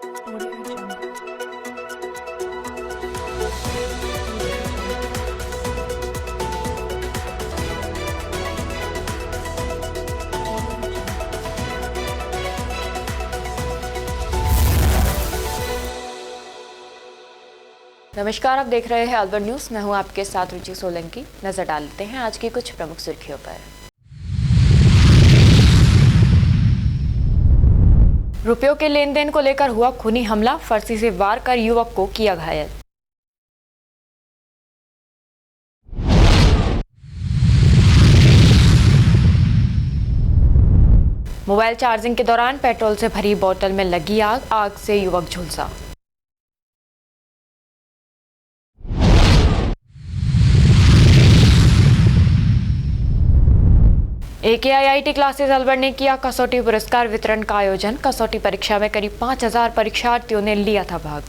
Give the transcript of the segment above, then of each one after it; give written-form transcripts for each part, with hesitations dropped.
नमस्कार, आप देख रहे हैं अलवर न्यूज। मैं हूं आपके साथ रुचि सोलंकी। नजर डाल लेते हैं आज की कुछ प्रमुख सुर्खियों पर। रुपयों के लेन देन को लेकर हुआ खूनी हमला, फर्शी से वार कर युवक को किया घायल। मोबाइल चार्जिंग के दौरान पेट्रोल से भरी बोतल में लगी आग से युवक झुलसा। AKIIT क्लासेस अलवर ने किया कसौटी पुरस्कार वितरण का आयोजन। कसौटी परीक्षा में करीब 5000 परीक्षार्थियों ने लिया था भाग।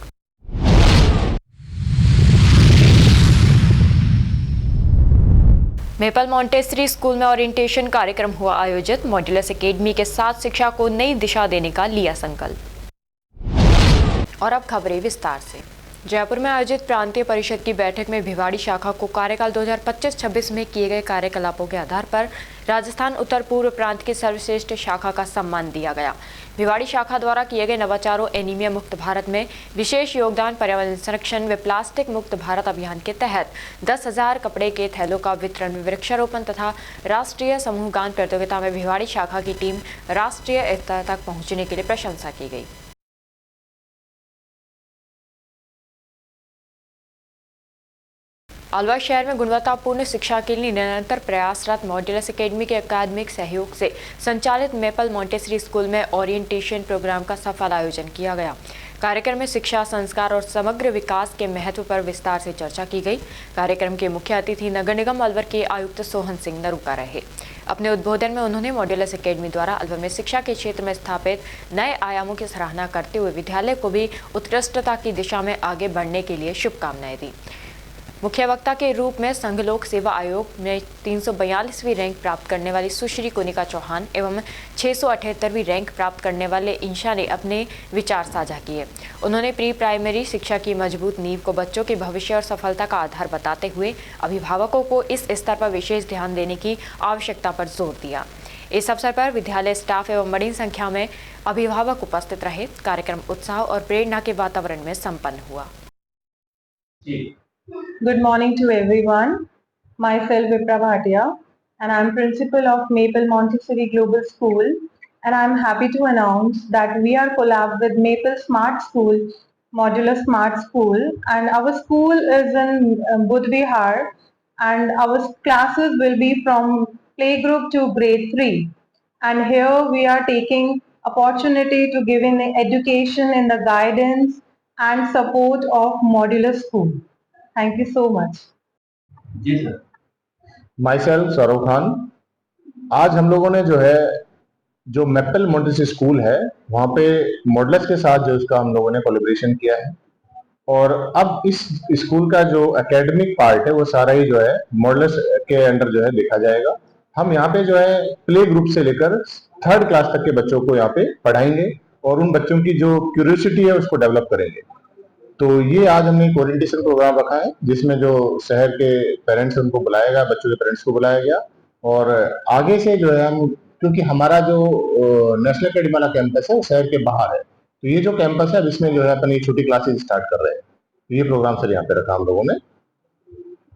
मेपल मॉन्टेसरी स्कूल में ओरिएंटेशन कार्यक्रम हुआ आयोजित। मॉड्यूलस एकेडमी के साथ शिक्षा को नई दिशा देने का लिया संकल्प। और अब खबरें विस्तार से। जयपुर में आयोजित प्रांतीय परिषद की बैठक में भिवाड़ी शाखा को कार्यकाल 2025-26 में किए गए कार्यकलापों के आधार पर राजस्थान उत्तर पूर्व प्रांत की सर्वश्रेष्ठ शाखा का सम्मान दिया गया। भिवाड़ी शाखा द्वारा किए गए नवाचारों, एनीमिया मुक्त भारत में विशेष योगदान, पर्यावरण संरक्षण व प्लास्टिक मुक्त भारत अभियान के तहत 10,000 कपड़े के थैलों का वितरण, वृक्षारोपण तथा राष्ट्रीय समूह गान प्रतियोगिता में भिवाड़ी शाखा की टीम राष्ट्रीय स्तर तक पहुँचने के लिए प्रशंसा की गई। अलवर शहर में गुणवत्तापूर्ण शिक्षा के लिए निरंतर प्रयासरत मॉड्यूलस एकेडमी के अकादमिक सहयोग से संचालित मेपल मॉन्टेसरी स्कूल में ओरिएंटेशन प्रोग्राम का सफल आयोजन किया गया। कार्यक्रम में शिक्षा, संस्कार और समग्र विकास के महत्व पर विस्तार से चर्चा की गई। कार्यक्रम के मुख्य अतिथि नगर निगम अलवर के आयुक्त सोहन सिंह नरूका रहे। अपने उद्बोधन में उन्होंने मॉड्यूलस एकेडमी द्वारा अलवर में शिक्षा के क्षेत्र में स्थापित नए आयामों की सराहना करते हुए विद्यालय को भी उत्कृष्टता की दिशा में आगे बढ़ने के लिए शुभकामनाएं दी। मुख्य वक्ता के रूप में संघ लोक सेवा आयोग में 342वीं रैंक प्राप्त करने वाली सुश्री कोनिका चौहान एवं 678वीं रैंक प्राप्त करने वाले इंशा ने अपने विचार साझा किए। उन्होंने प्री प्राइमरी शिक्षा की मजबूत नींव को बच्चों के भविष्य और सफलता का आधार बताते हुए अभिभावकों को इस स्तर पर विशेष ध्यान देने की आवश्यकता पर जोर दिया। इस अवसर पर विद्यालय स्टाफ एवं बड़ी संख्या में अभिभावक उपस्थित रहे। कार्यक्रम उत्साह और प्रेरणा के वातावरण में संपन्न हुआ। Good morning to everyone. Myself Vipra Bhatia and I am principal of Maple Montessori Global School, and I am happy to announce that we are collab with Maple Smart School, Modular Smart School, and our school is in Budh Vihar, and our classes will be from playgroup to grade 3, and here we are taking opportunity to give in education in the guidance and support of Modular School. Thank you so much. जी sir. Myself Saurav Khan. आज हम लोगों ने जो maple Montessori school है वहाँ पे models के साथ जो इसका हम लोगों ने कोलैबोरेशन किया है, और अब इस स्कूल का जो एकेडमिक पार्ट है वो सारा ही मॉडल्स के अंडर देखा जाएगा। हम यहाँ पे प्ले ग्रुप से लेकर 3rd क्लास तक के बच्चों को यहाँ पे पढ़ाएंगे और उन बच्चों की जो क्यूरियोसिटी है उसको डेवलप करेंगे। तो ये आज हमने एक ओरिएंटेशन प्रोग्राम रखा है जिसमें जो शहर के पेरेंट्स उनको बुलाया गया, बच्चों के पेरेंट्स को बुलाया गया, और आगे से हम, क्योंकि हमारा जो नेशनल एकेडमी वाला कैंपस है वो शहर के बाहर है, तो ये जो कैंपस है इसमें अपनी छोटी क्लासेस स्टार्ट कर रहे हैं। तो ये प्रोग्राम सर यहाँ पे रखा हम लोगों ने।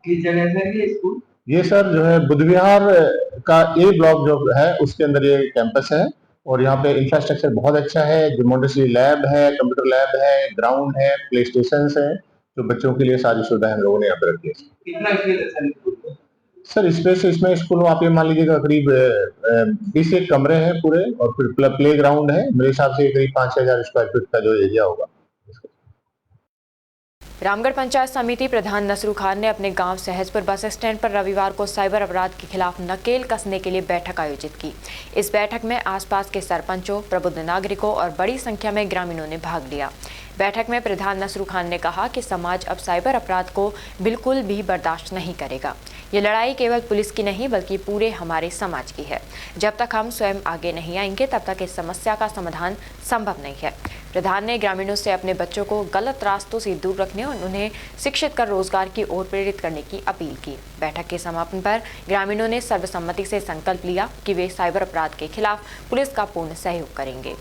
किस जगह है ये स्कूल? ये सर बुध विहार का A ब्लॉक जो है उसके अंदर ये कैंपस है, और यहाँ पे इंफ्रास्ट्रक्चर बहुत अच्छा है। जो मॉन्टेसरी लैब है, कंप्यूटर लैब है, ग्राउंड है, प्ले स्टेशन है, तो बच्चों के लिए सारी सुविधाएं हम लोगों ने यहाँ पे रखी है। कितना स्पेस है सर? स्पेस इसमें स्कूल में आप ये मान लीजिएगा करीब 20 कमरे हैं पूरे, और फिर प्ले ग्राउंड है। मेरे हिसाब से करीब 5,000 स्क्वायर फीट का जो एरिया होगा। रामगढ़ पंचायत समिति प्रधान नसरू खान ने अपने गांव सहजपुर बस स्टैंड पर रविवार को साइबर अपराध के खिलाफ नकेल कसने के लिए बैठक आयोजित की। इस बैठक में आसपास के सरपंचों, प्रबुद्ध नागरिकों और बड़ी संख्या में ग्रामीणों ने भाग लिया। बैठक में प्रधान नसरू खान ने कहा कि समाज अब साइबर अपराध को बिल्कुल भी बर्दाश्त नहीं करेगा। ये लड़ाई केवल पुलिस की नहीं बल्कि पूरे हमारे समाज की है। जब तक हम स्वयं आगे नहीं आएंगे तब तक इस समस्या का समाधान संभव नहीं है। प्रधान ने ग्रामीणों से अपने बच्चों को गलत रास्तों से दूर रखने और उन्हें शिक्षित कर रोजगार की ओर प्रेरित करने की अपील की। बैठक के समापन पर ग्रामीणों ने सर्वसम्मति से संकल्प लिया कि वे साइबर अपराध के खिलाफ पुलिस का पूर्ण सहयोग करेंगे।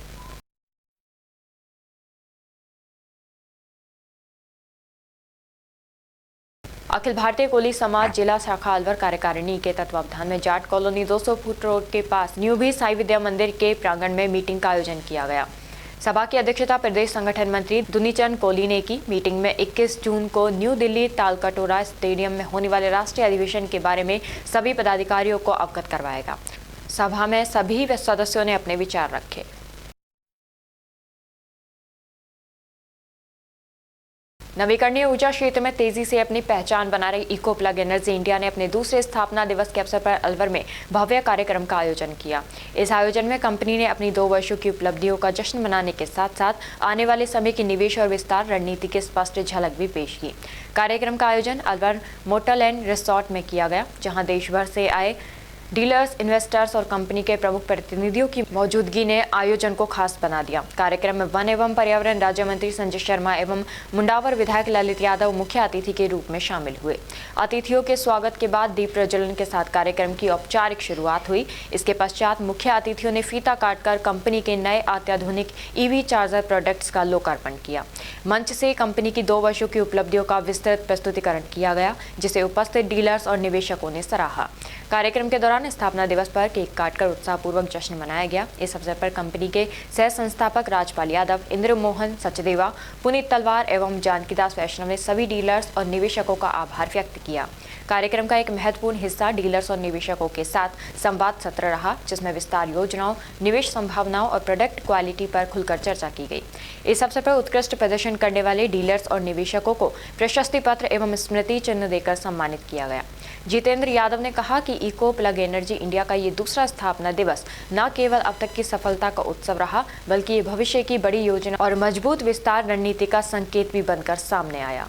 अखिल भारतीय कोली समाज जिला शाखा अलवर कार्यकारिणी के तत्वावधान में जाट कॉलोनी 200 फुट रोड के पास न्यू भी साई विद्या मंदिर के प्रांगण में मीटिंग का आयोजन किया गया। सभा की अध्यक्षता प्रदेश संगठन मंत्री दुनीचंद कोली ने की। मीटिंग में 21 जून को न्यू दिल्ली तालकटोरा स्टेडियम में होने वाले राष्ट्रीय अधिवेशन के बारे में सभी पदाधिकारियों को अवगत करवाएगा। सभा में सभी सदस्यों ने अपने विचार रखे। नवीकरणीय ऊर्जा क्षेत्र में तेजी से अपनी पहचान बना रही इको प्लग एनर्जी इंडिया ने अपने दूसरे स्थापना दिवस के अवसर पर अलवर में भव्य कार्यक्रम का आयोजन किया। इस आयोजन में कंपनी ने अपनी 2 वर्षों की उपलब्धियों का जश्न मनाने के साथ साथ आने वाले समय की निवेश और विस्तार रणनीति की स्पष्ट झलक भी पेश की। कार्यक्रम का आयोजन अलवर मोटरलैंड रिसोर्ट में किया गया, जहाँ देश भर से आए डीलर्स, इन्वेस्टर्स और कंपनी के प्रमुख प्रतिनिधियों की मौजूदगी ने आयोजन को खास बना दिया। कार्यक्रम में वन एवं पर्यावरण राज्य मंत्री संजय शर्मा एवं मुंडावर विधायक ललित यादव मुख्य अतिथि के रूप में शामिल हुए। अतिथियों के स्वागत के बाद दीप प्रज्वलन के साथ कार्यक्रम की औपचारिक शुरुआत हुई। इसके पश्चात मुख्य अतिथियों ने फीता काटकर कंपनी के नए अत्याधुनिक ईवी चार्जर प्रोडक्ट्स का लोकार्पण किया। मंच से कंपनी की 2 वर्षों की उपलब्धियों का विस्तृत प्रस्तुतिकरण किया गया, जिसे उपस्थित डीलर्स और निवेशकों ने सराहा। कार्यक्रम के दौरान स्थापना दिवस पर केक काटकर उत्साहपूर्वक जश्न मनाया गया। इस अवसर पर कंपनी के सह संस्थापक राजपाल यादव, इंद्र मोहन सचदेवा, पुनीत तलवार एवं जानकीदास वैष्णव ने सभी डीलर्स और निवेशकों का आभार व्यक्त किया। कार्यक्रम का एक महत्वपूर्ण हिस्सा डीलर्स और निवेशकों के साथ संवाद सत्र रहा, जिसमें विस्तार योजनाओं, निवेश संभावनाओं और प्रोडक्ट क्वालिटी पर खुलकर चर्चा की गई। इस अवसर पर उत्कृष्ट प्रदर्शन करने वाले डीलर्स और निवेशकों को प्रशस्ति पत्र एवं स्मृति चिन्ह देकर सम्मानित किया गया। जितेंद्र यादव ने कहा कि इको प्लग एनर्जी इंडिया का ये दूसरा स्थापना दिवस न केवल अब तक की सफलता का उत्सव रहा, बल्कि ये भविष्य की बड़ी योजना और मजबूत विस्तार रणनीति का संकेत भी बनकर सामने आया।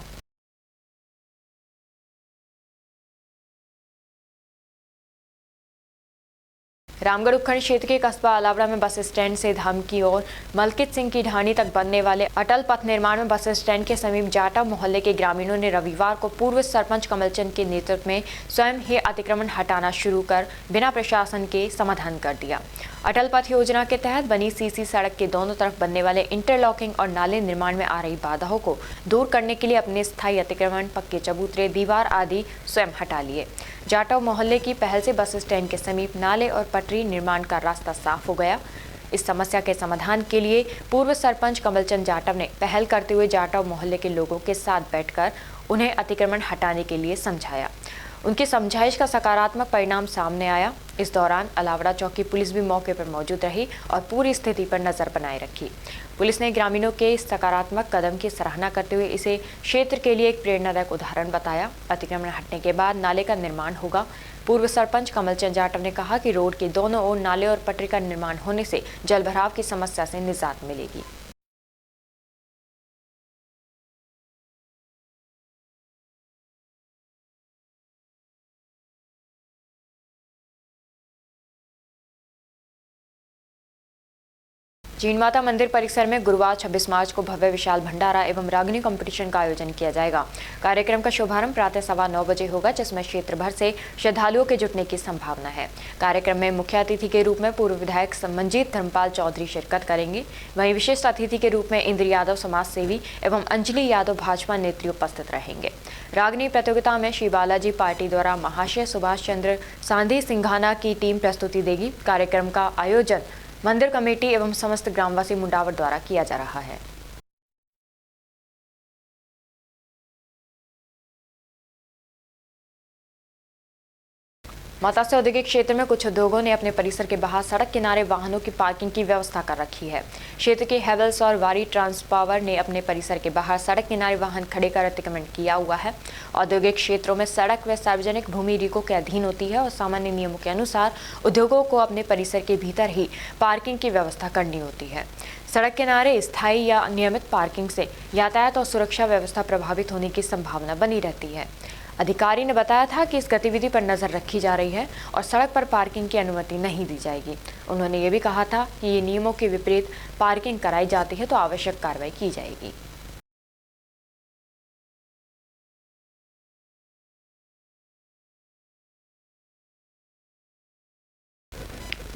रामगढ़ उपखंड क्षेत्र के कस्बा अलावड़ा में बस स्टैंड से धाम की ओर मलकित सिंह की ढाणी तक बनने वाले अटल पथ निर्माण में बस स्टैंड के समीप जाटा मोहल्ले के ग्रामीणों ने रविवार को पूर्व सरपंच कमलचंद के नेतृत्व में स्वयं ही अतिक्रमण हटाना शुरू कर बिना प्रशासन के समाधान कर दिया। अटल पथ योजना के तहत बनी सीसी सड़क के दोनों तरफ बनने वाले इंटरलॉकिंग और नाले निर्माण में आ रही बाधाओं को दूर करने के लिए अपने स्थायी अतिक्रमण, पक्के चबूतरे, दीवार आदि स्वयं हटा लिए। जाटव मोहल्ले की पहल से बस स्टैंड के समीप नाले और पटरी निर्माण का रास्ता साफ हो गया। इस समस्या के समाधान के लिए पूर्व सरपंच कमलचंद जाटव ने पहल करते हुए जाटव मोहल्ले के लोगों के साथ बैठकर उन्हें अतिक्रमण हटाने के लिए समझाया। उनकी समझाइश का सकारात्मक परिणाम सामने आया। इस दौरान अलावड़ा चौकी पुलिस भी मौके पर मौजूद रही और पूरी स्थिति पर नजर बनाए रखी। पुलिस ने ग्रामीणों के इस सकारात्मक कदम की सराहना करते हुए इसे क्षेत्र के लिए एक प्रेरणादायक उदाहरण बताया। अतिक्रमण हटने के बाद नाले का निर्माण होगा। पूर्व सरपंच कमलचंद जाटव ने कहा कि रोड के दोनों ओर नाले और पटरी का निर्माण होने से जलभराव की समस्या से निजात मिलेगी। जीन माता मंदिर परिसर में गुरुवार 26 मार्च को भव्य विशाल भंडारा एवं रागिनी कंपटीशन का आयोजन किया जाएगा। कार्यक्रम का शुभारंभ प्रातः 9:15 बजे होगा, जिसमें क्षेत्र भर से श्रद्धालुओं के जुटने की संभावना है। कार्यक्रम में मुख्य अतिथि के रूप में पूर्व विधायक मंजीत धर्मपाल चौधरी शिरकत करेंगे। वहीं विशिष्ट अतिथि के रूप में इंद्र यादव समाज सेवी एवं अंजलि यादव भाजपा नेत्री उपस्थित रहेंगे। रागिनी प्रतियोगिता में श्री बालाजी पार्टी द्वारा महाशय सुभाष चंद्र सांधी सिंघाना की टीम प्रस्तुति देगी। कार्यक्रम का आयोजन मंदिर कमेटी एवं समस्त ग्रामवासी मुंडावर द्वारा किया जा रहा है। मत्स्य औद्योगिक क्षेत्र में कुछ उद्योगों ने अपने परिसर के बाहर सड़क किनारे वाहनों की पार्किंग की व्यवस्था कर रखी है। क्षेत्र के हेवल्स और वारी ट्रांसपावर ने अपने परिसर के बाहर सड़क किनारे वाहन खड़े कर अतिक्रमण किया हुआ है। औद्योगिक क्षेत्रों में सड़क व सार्वजनिक भूमि रीको के अधीन होती है और सामान्य नियमों के अनुसार उद्योगों को अपने परिसर के भीतर ही पार्किंग की व्यवस्था करनी होती है। सड़क किनारे स्थायी या नियमित पार्किंग से यातायात और सुरक्षा व्यवस्था प्रभावित होने की संभावना बनी रहती है। अधिकारी ने बताया था कि इस गतिविधि पर नजर रखी जा रही है और सड़क पर पार्किंग की अनुमति नहीं दी जाएगी। उन्होंने ये भी कहा था कि ये नियमों के विपरीत पार्किंग कराई जाती है तो आवश्यक कार्रवाई की जाएगी।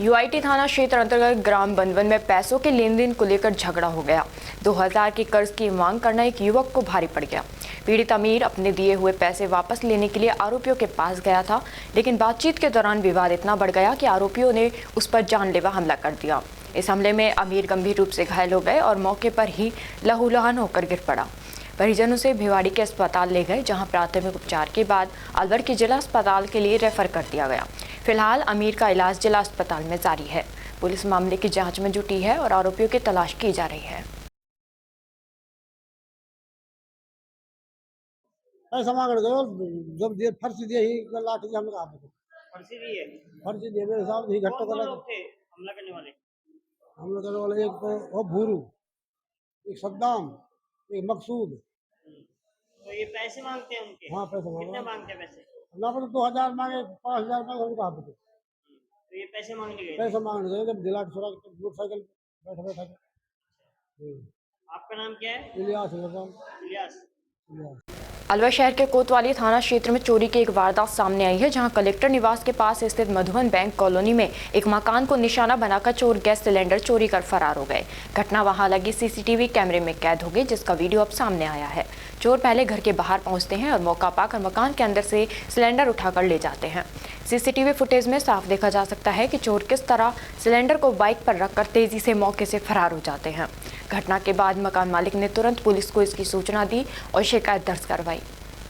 यूआईटी थाना क्षेत्र अंतर्गत ग्राम बंदवन में पैसों के लेन देन को लेकर झगड़ा हो गया। 2000 के कर्ज की मांग करना एक युवक को भारी पड़ गया। पीड़ित अमीर अपने दिए हुए पैसे वापस लेने के लिए आरोपियों के पास गया था, लेकिन बातचीत के दौरान विवाद इतना बढ़ गया कि आरोपियों ने उस पर जानलेवा हमला कर दिया। इस हमले में अमीर गंभीर रूप से घायल हो गए और मौके पर ही लहूलुहान होकर गिर पड़ा। परिजन उसे भिवाड़ी के अस्पताल ले गए, जहां प्राथमिक उपचार के बाद अलवर के जिला अस्पताल के लिए रेफर कर दिया गया। फिलहाल अमीर का इलाज जिला अस्पताल में जारी है। पुलिस मामले की जांच में जुटी है और आरोपियों की तलाश की जा रही है। पैसा मांग रहे जब दिए फर्जी दिए ही लाठी से हमने कहा फर्जी भी है। फर्जी दिए मेरे साहब ही घट्टा कौन कर लोग थे हमला करने वाले? हमने करने वाले एक तो वो भूरू, एक सद्दाम, एक मकसूद। तो ये पैसे मांगते हैं उनके? हाँ पैसे कितने मांगे मांगते हैं पैसे? ना पता 2000 मांगे 5000 मांगे हमने कहा तो ये पैसे मांगने गए थे? पैसा मांगने गए जब दिला के मोटरसाइकिल बैठा बैठा के। आपका नाम क्या है? इलियास इलियास। अलवर शहर के कोतवाली थाना क्षेत्र में चोरी की एक वारदात सामने आई है, जहां कलेक्टर निवास के पास स्थित मधुबन बैंक कॉलोनी में एक मकान को निशाना बनाकर चोर गैस सिलेंडर चोरी कर फरार हो गए। घटना वहां लगे सीसीटीवी कैमरे में कैद हो गई, जिसका वीडियो अब सामने आया है। चोर पहले घर के बाहर पहुंचते हैं और मौका पाकर मकान के अंदर से सिलेंडर उठाकर ले जाते हैं। सीसीटीवी फुटेज में साफ देखा जा सकता है कि चोर किस तरह सिलेंडर को बाइक पर रखकर तेजी से मौके से फरार हो जाते हैं। घटना के बाद मकान मालिक ने तुरंत पुलिस को इसकी सूचना दी और शिकायत दर्ज करवाई।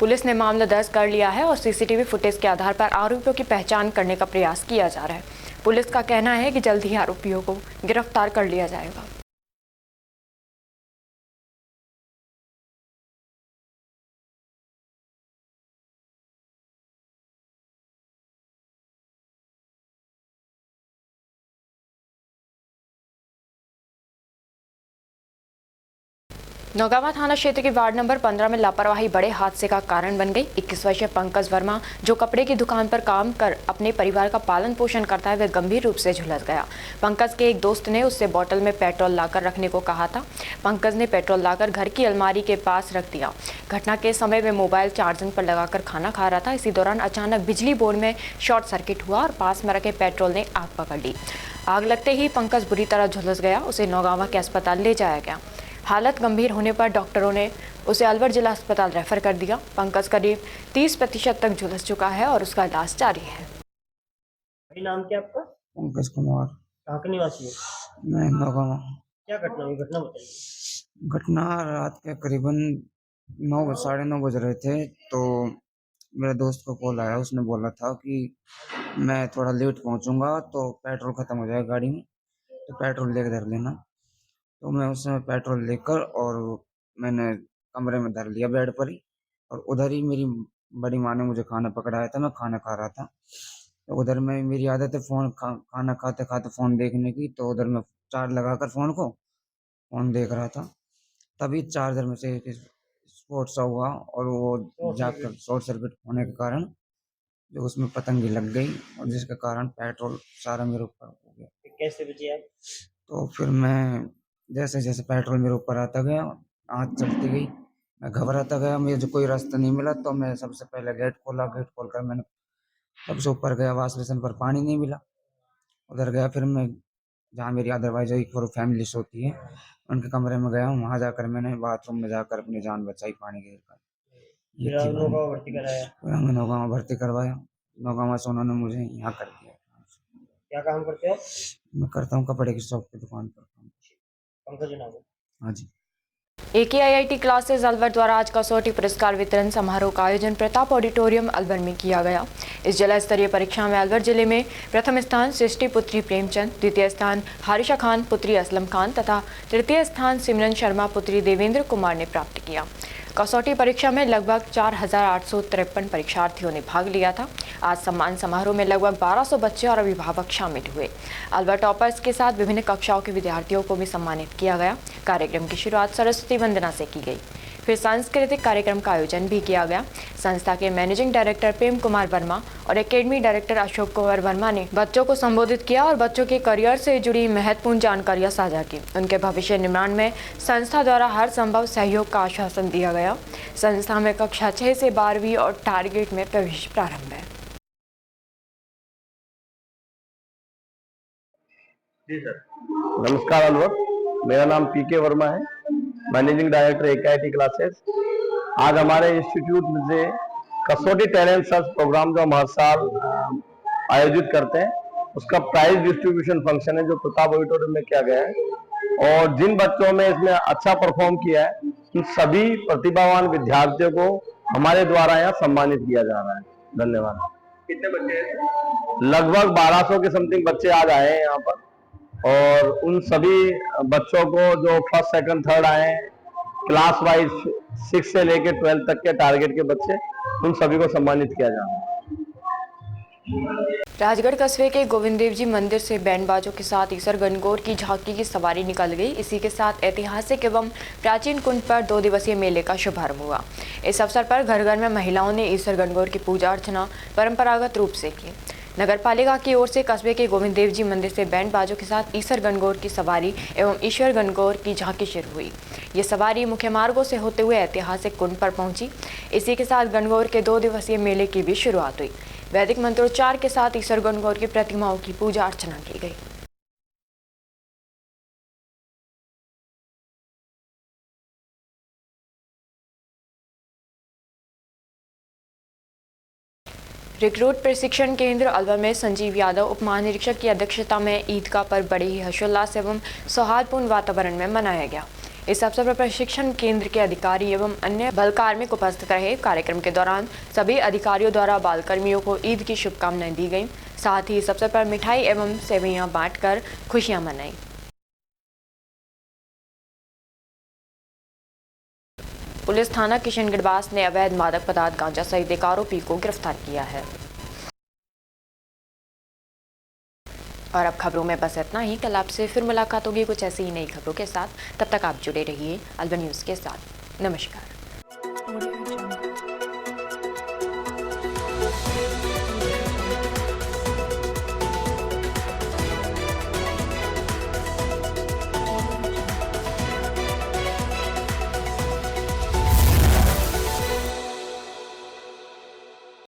पुलिस ने मामला दर्ज कर लिया है और सीसीटीवी फुटेज के आधार पर आरोपियों की पहचान करने का प्रयास किया जा रहा है। पुलिस का कहना है कि जल्द ही आरोपियों को गिरफ्तार कर लिया जाएगा। नौगावा थाना क्षेत्र के वार्ड नंबर 15 में लापरवाही बड़े हादसे का कारण बन गई। 21 वर्षीय पंकज वर्मा, जो कपड़े की दुकान पर काम कर अपने परिवार का पालन पोषण करता है, वह गंभीर रूप से झुलस गया। पंकज के एक दोस्त ने उससे बोतल में पेट्रोल लाकर रखने को कहा था। पंकज ने पेट्रोल लाकर घर की अलमारी के पास रख दिया। घटना के समय वह मोबाइल चार्जिंग पर लगाकर खाना खा रहा था। इसी दौरान अचानक बिजली बोर्ड में शॉर्ट सर्किट हुआ और पास में रखे पेट्रोल ने आग पकड़ ली। आग लगते ही पंकज बुरी तरह झुलस गया। उसे नौगावा के अस्पताल ले जाया गया। हालत गंभीर होने पर डॉक्टरों ने उसे अलवर जिला अस्पताल रेफर कर दिया। पंकज करीब 30% तक झुलस चुका है और उसका इलाज जारी है। नाम क्या आपका? पंकज कुमार। कहाँ के निवासी है? मैं नौगावा। क्या घटना हुई? घटना बताइए। घटना रात के करीबन 9 साढ़े 9 बज रहे थे, तो मेरे दोस्त को कॉल आया। उसने बोला था कि मैं थोड़ा लेट पहुंचूंगा तो पेट्रोल खत्म हो जाएगा गाड़ी में, तो पेट्रोल लेकर धर लेना। तो मैं उस समय पेट्रोल लेकर और मैंने कमरे में धर लिया बेड पर ही, और उधर ही मेरी बड़ी माँ ने मुझे खाना पकड़ाया था। मैं खाना खा रहा था, तो उधर में मेरी आदत है खाना खाते खाते फ़ोन देखने की, तो उधर मैं चार्ज लगाकर फ़ोन देख रहा था। तभी चार्जर में से एक स्फोट सा हुआ और वो जाकर शॉर्ट सर्किट होने के कारण जो उसमें पतंगी लग गई, और जिसके कारण पेट्रोल सारा मेरे ऊपर हो गया। कैसे बचे आप? तो फिर मैं जैसे जैसे पेट्रोल मेरे ऊपर आता गया, आँच चढ़ती गई, मैं घबराता गया। मुझे कोई रास्ता नहीं मिला, तो मैं सबसे पहले गेट खोलकर मैंने सबसे ऊपर गया। वॉश बेसिन पर पानी नहीं मिला, उधर गया। फिर मैं जहाँ मेरी अदरवाइज एक और फैमिली सोती है, उनके कमरे में गया। वहाँ जाकर मैंने बाथरूम में जाकर अपनी जान बचाई पानी गिर कर। नौगावा भर्ती कराया? फिर हमें नौगावा भर्ती करवाया। नौगावा से उन्होंने मुझे यहाँ कर दिया। क्या काम करते हो? मैं करता हूँ कपड़े की शॉप की दुकान पर। पंकज नाम है? हाँ जी। AKIIT क्लासेस अलवर द्वारा आज कसौटी पुरस्कार वितरण समारोह का आयोजन प्रताप ऑडिटोरियम अलवर में किया गया। इस जिला स्तरीय परीक्षा में अलवर जिले में प्रथम स्थान सृष्टि पुत्री प्रेमचंद, द्वितीय स्थान हारिशा खान पुत्री असलम खान तथा तृतीय स्थान सिमरन शर्मा पुत्री देवेंद्र कुमार ने प्राप्त किया। कसौटी परीक्षा में लगभग 4853 परीक्षार्थियों ने भाग लिया था। आज सम्मान समारोह में लगभग 1200 बच्चे और अभिभावक शामिल हुए। अलवर टॉपर्स के साथ विभिन्न कक्षाओं के विद्यार्थियों को भी सम्मानित किया गया। कार्यक्रम की शुरुआत सरस्वती वंदना से की गई। फिर सांस्कृतिक कार्यक्रम का आयोजन भी किया गया। संस्था के मैनेजिंग डायरेक्टर प्रेम कुमार वर्मा और एकेडमी डायरेक्टर अशोक कुमार वर्मा ने बच्चों को संबोधित किया और बच्चों के करियर से जुड़ी महत्वपूर्ण जानकारियां साझा की। उनके भविष्य निर्माण में संस्था द्वारा हर संभव सहयोग का आश्वासन दिया गया। संस्था में कक्षा 6 से 12वीं और टारगेट में प्रवेश प्रारंभ है। जी सर। नमस्कार अलवर, मेरा नाम पीके वर्मा है, मैनेजिंग डायरेक्टर एकेआईटी क्लासेस। आज हमारे इंस्टीट्यूट से कसौटी टैलेंट सर्च प्रोग्राम जो हम हर साल आयोजित करते हैं, उसका प्राइज डिस्ट्रीब्यूशन फंक्शन है जो प्रताप ऑडिटोरियम में किया गया है। और जिन बच्चों में इसमें अच्छा परफॉर्म किया है, उन सभी प्रतिभावान विद्यार्थियों को हमारे द्वारा यहाँ सम्मानित किया जा रहा है। धन्यवाद। कितने बच्चे हैं? लगभग 1200 के समथिंग बच्चे आज आए हैं यहाँ पर, और उन सभी बच्चों को जो फर्स्ट सेकंड थर्ड आए हैं, क्लास वाइज 6 से लेकर 12 तक के टारगेट के बच्चे, उन सभी को सम्मानित किया जा रहा है। राजगढ़ कस्बे के गोविंद देव जी मंदिर से बैंड बाजों के साथ ईसर गणगौर की झांकी की सवारी निकल गई। इसी के साथ ऐतिहासिक एवं प्राचीन कुंड पर 2 दिवसीय मेले का शुभारंभ हुआ। इस अवसर पर घर घर में महिलाओं ने ईसर गणगौर की पूजा अर्चना परंपरागत रूप से की। नगर पालिका की ओर से कस्बे के गोविंद देव जी मंदिर से बैंड बाजों के साथ ईसर गणगौर की सवारी एवं ईश्वर गणगौर की झांकी शुरू हुई। ये सवारी मुख्य मार्गों से होते हुए ऐतिहासिक कुंड पर पहुंची। इसी के साथ गणगौर के 2 दिवसीय मेले की भी शुरुआत हुई। वैदिक मंत्रोच्चार के साथ ईश्वर गणगौर की प्रतिमाओं की पूजा अर्चना की गई। रिक्रूट प्रशिक्षण केंद्र अलवर में संजीव यादव उप महानिरीक्षक की अध्यक्षता में ईद का पर्व बड़े ही हर्षोल्लास एवं सौहार्दपूर्ण वातावरण में मनाया गया। इस अवसर पर प्रशिक्षण केंद्र के अधिकारी एवं अन्य बल कार्मिक उपस्थित रहे। कार्यक्रम के दौरान सभी अधिकारियों द्वारा बाल कर्मियों को ईद की शुभकामनाएं दी गईं। साथ ही इस अवसर पर मिठाई एवं सेवइयां बांटकर खुशियां मनाई। पुलिस थाना किशनगढ़ ने अवैध मादक पदार्थ गांजा सहित एक आरोपी को गिरफ्तार किया है। और अब खबरों में बस इतना ही। कल आपसे फिर मुलाकात होगी कुछ ऐसी ही नई खबरों के साथ। तब तक आप जुड़े रहिए अलवर न्यूज़ के साथ। नमस्कार।